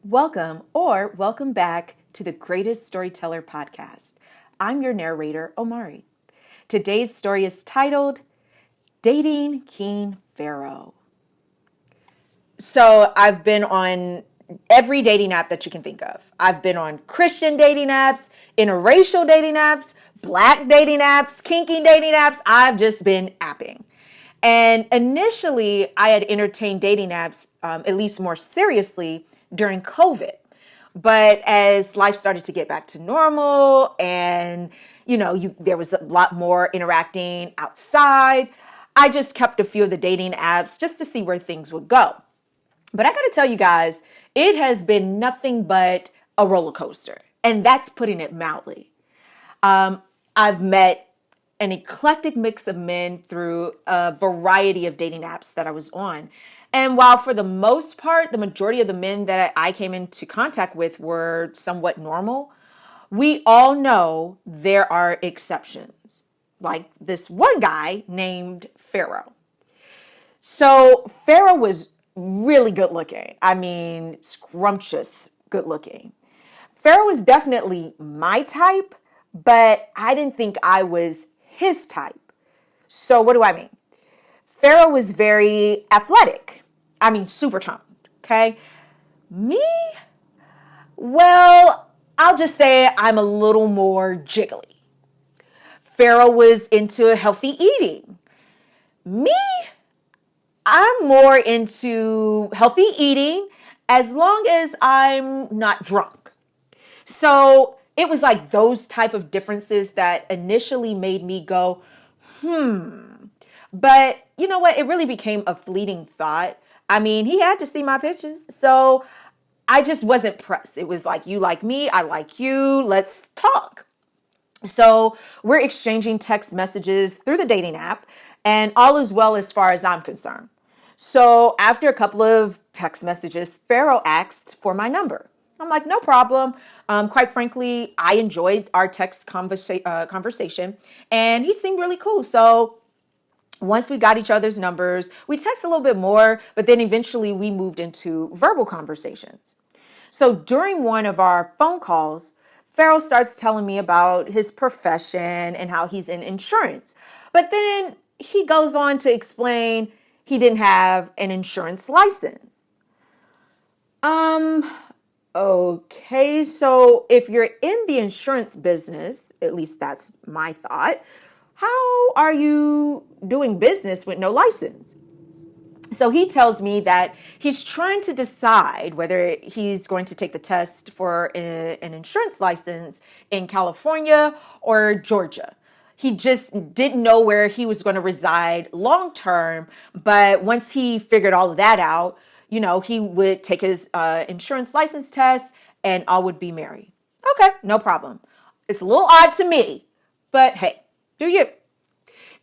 Welcome back to the Greatest Storyteller podcast. I'm your narrator, Omari. Today's story is titled Dating King Pharaoh. So I've been on every dating app that you can think of. I've been on Christian dating apps, interracial dating apps, black dating apps, kinky dating apps. I've just been apping. And initially, I had entertained dating apps, at least more seriously, during COVID. But as life started to get back to normal and, there was a lot more interacting outside, I just kept a few of the dating apps just to see where things would go. But I got to tell you guys, it has been nothing but a roller coaster. And that's putting it mildly. I've met an eclectic mix of men through a variety of dating apps that I was on. And while for the most part, the majority of the men that I came into contact with were somewhat normal, we all know there are exceptions. Like this one guy named Pharaoh. So Pharaoh was really good looking. I mean, scrumptious good looking. Pharaoh was definitely my type, but I didn't think I was his type. So what do I mean? Pharaoh was very athletic. I mean, super toned. Okay. Me? Well, I'll just say I'm a little more jiggly. Pharaoh was into healthy eating. Me? I'm more into healthy eating as long as I'm not drunk. So it was like those type of differences that initially made me go, But you know what? It really became a fleeting thought. I mean, he had to see my pictures. So I just wasn't pressed. It was like, you like me, I like you, let's talk. So we're exchanging text messages through the dating app and all is well as far as I'm concerned. So after a couple of text messages, Pharaoh asked for my number. I'm like, no problem. Quite frankly, I enjoyed our text conversation and he seemed really cool. So once we got each other's numbers, we texted a little bit more, but then eventually we moved into verbal conversations. So during one of our phone calls, Pharaoh starts telling me about his profession and how he's in insurance. But then he goes on to explain he didn't have an insurance license. Okay, so if you're in the insurance business, at least that's my thought, how are you doing business with no license? So he tells me that he's trying to decide whether he's going to take the test for an insurance license in California or Georgia. He just didn't know where he was going to reside long term. But once he figured all of that out, he would take his insurance license test and all would be married. Okay, no problem. It's a little odd to me, but hey, do you?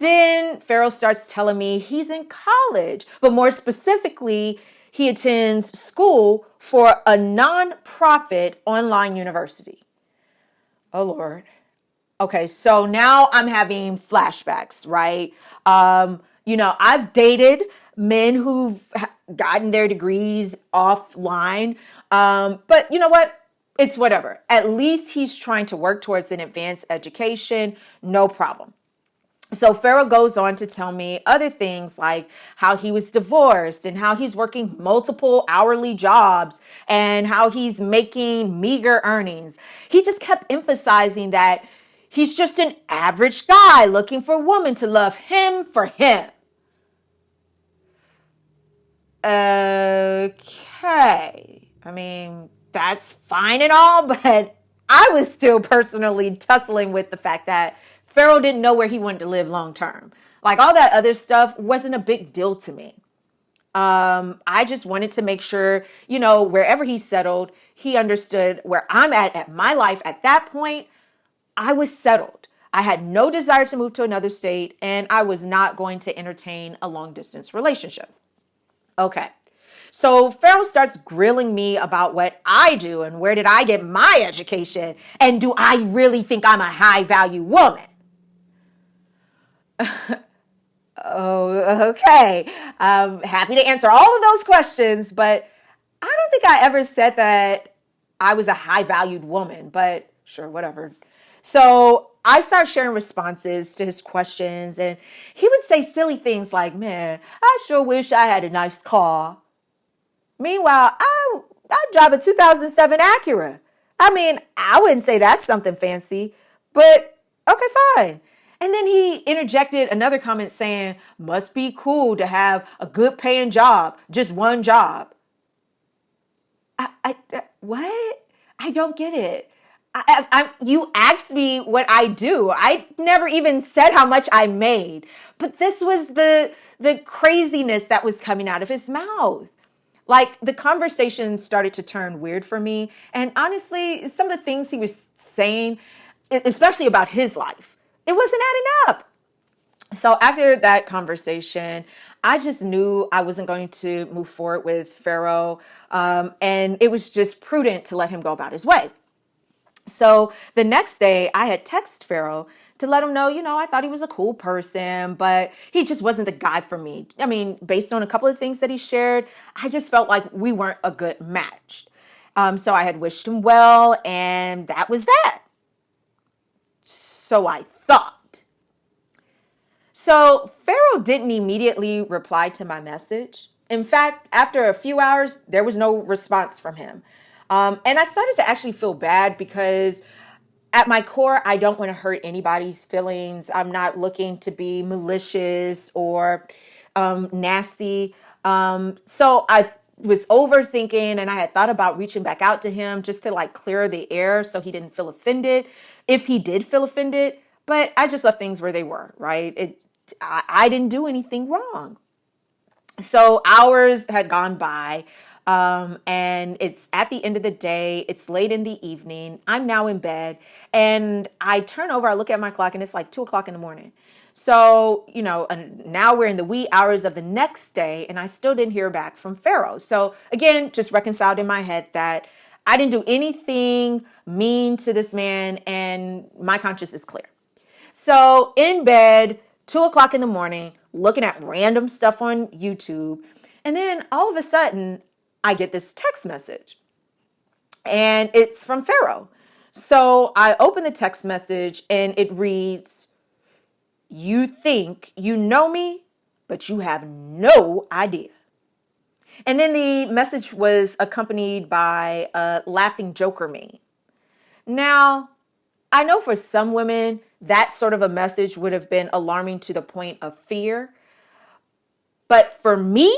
Then Pharaoh starts telling me he's in college, but more specifically, he attends school for a non-profit online university. Oh, Lord. Okay, so now I'm having flashbacks, right? I've dated men who've gotten their degrees offline. But you know what? It's whatever. At least he's trying to work towards an advanced education. No problem. So Pharaoh goes on to tell me other things like how he was divorced and how he's working multiple hourly jobs and how he's making meager earnings. He just kept emphasizing that he's just an average guy looking for a woman to love him for him. Okay. I mean, that's fine and all, but I was still personally tussling with the fact that Pharaoh didn't know where he wanted to live long term. Like all that other stuff wasn't a big deal to me. I just wanted to make sure, wherever he settled, he understood where I'm at my life at that point. I was settled. I had no desire to move to another state, and I was not going to entertain a long distance relationship. Okay. So Pharaoh starts grilling me about what I do and where did I get my education, and do I really think I'm a high value woman? Oh, okay. I'm happy to answer all of those questions, but I don't think I ever said that I was a high valued woman, but sure, whatever. So I started sharing responses to his questions, and he would say silly things like, man, I sure wish I had a nice car. Meanwhile, I drive a 2007 Acura. I mean, I wouldn't say that's something fancy, but okay, fine. And then he interjected another comment saying, must be cool to have a good paying job, just one job. What? I don't get it. You asked me what I do. I never even said how much I made. But this was the craziness that was coming out of his mouth. Like the conversation started to turn weird for me. And honestly, some of the things he was saying, especially about his life, it wasn't adding up. So after that conversation, I just knew I wasn't going to move forward with Pharaoh. And it was just prudent to let him go about his way. So the next day I had texted Pharaoh to let him know, I thought he was a cool person, but he just wasn't the guy for me. I mean, based on a couple of things that he shared, I just felt like we weren't a good match. So I had wished him well, and that was that. So I thought. So Pharaoh didn't immediately reply to my message. In fact, after a few hours, there was no response from him. And I started to actually feel bad because at my core, I don't want to hurt anybody's feelings. I'm not looking to be malicious or nasty. So I was overthinking, and I had thought about reaching back out to him just to like clear the air so he didn't feel offended, if he did feel offended. But I just left things where they were, right? I didn't do anything wrong. So hours had gone by. And it's at the end of the day, it's late in the evening. I'm now in bed, and I turn over, I look at my clock, and it's like 2:00 in the morning. So, now we're in the wee hours of the next day, and I still didn't hear back from Pharaoh. So again, just reconciled in my head that I didn't do anything mean to this man, and my conscience is clear. So in bed, 2:00 in the morning, looking at random stuff on YouTube. And then all of a sudden, I get this text message, and it's from Pharaoh. So I open the text message, and it reads, you think you know me, but you have no idea. And then the message was accompanied by a laughing Joker meme. Now, I know for some women, that sort of a message would have been alarming to the point of fear. But for me,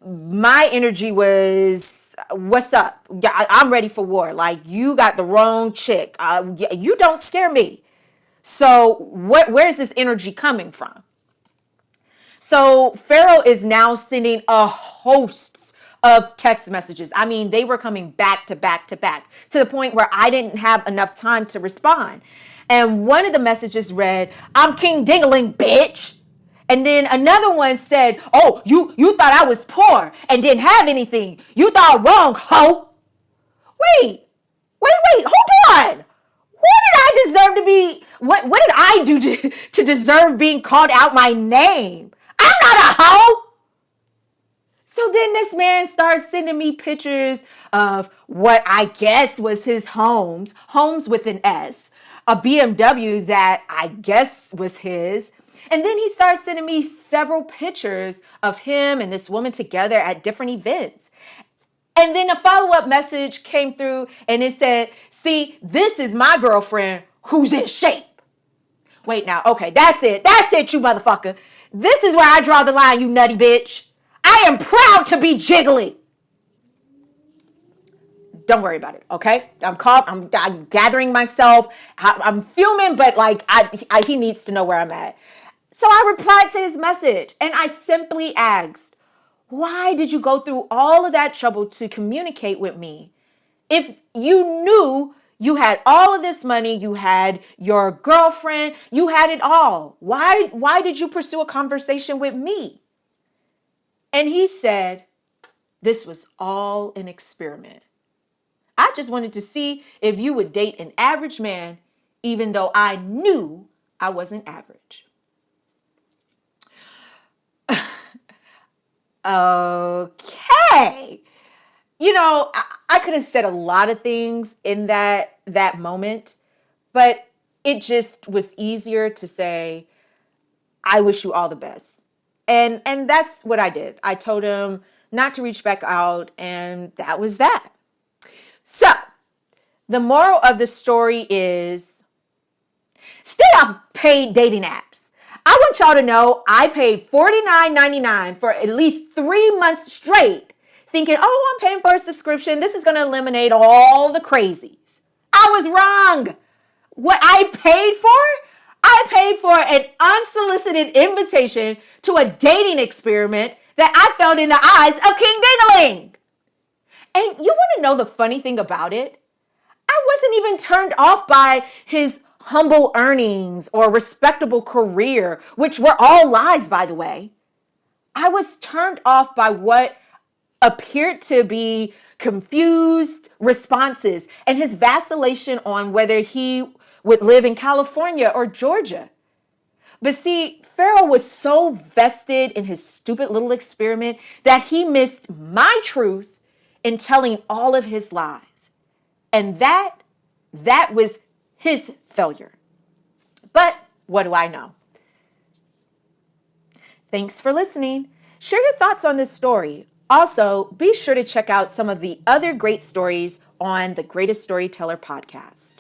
my energy was, what's up? Yeah, I'm ready for war. Like, you got the wrong chick. You don't scare me. So where's this energy coming from? So Pharaoh is now sending a host of text messages. I mean, they were coming back to back to back to the point where I didn't have enough time to respond. And one of the messages read, I'm King Dingaling, bitch. And then another one said, oh, you thought I was poor and didn't have anything. You thought wrong, hoe. Wait, hold on. What did I deserve to be? What did I do to deserve being called out my name? I'm not a hoe. So then this man starts sending me pictures of what I guess was his homes with an S, a BMW that I guess was his. And then he starts sending me several pictures of him and this woman together at different events. And then a follow-up message came through, and it said, see, this is my girlfriend who's in shape. Wait now. Okay, that's it, you motherfucker. This is where I draw the line, you nutty bitch. I am proud to be jiggly. Don't worry about it, okay? I'm gathering myself. I'm fuming, but like he needs to know where I'm at. So I replied to his message, and I simply asked, why did you go through all of that trouble to communicate with me? If you knew you had all of this money, you had your girlfriend, you had it all, why did you pursue a conversation with me? And he said, this was all an experiment. I just wanted to see if you would date an average man, even though I knew I wasn't average. Okay. I could have said a lot of things in that moment, but it just was easier to say, I wish you all the best. And that's what I did. I told him not to reach back out, and that was that. So, the moral of the story is stay off paid dating apps. I want y'all to know I paid $49.99 for at least 3 months straight, thinking, oh, I'm paying for a subscription. This is going to eliminate all the crazies. I was wrong. What I paid for an unsolicited invitation to a dating experiment that I felt in the eyes of King Dingling. And you want to know the funny thing about it? I wasn't even turned off by his humble earnings or respectable career, which were all lies, by the way. I was turned off by what appeared to be confused responses and his vacillation on whether he would live in California or Georgia. But see, Pharaoh was so vested in his stupid little experiment that he missed my truth in telling all of his lies. And that was his failure. But what do I know? Thanks for listening. Share your thoughts on this story. Also, be sure to check out some of the other great stories on the Greatest Storyteller podcast.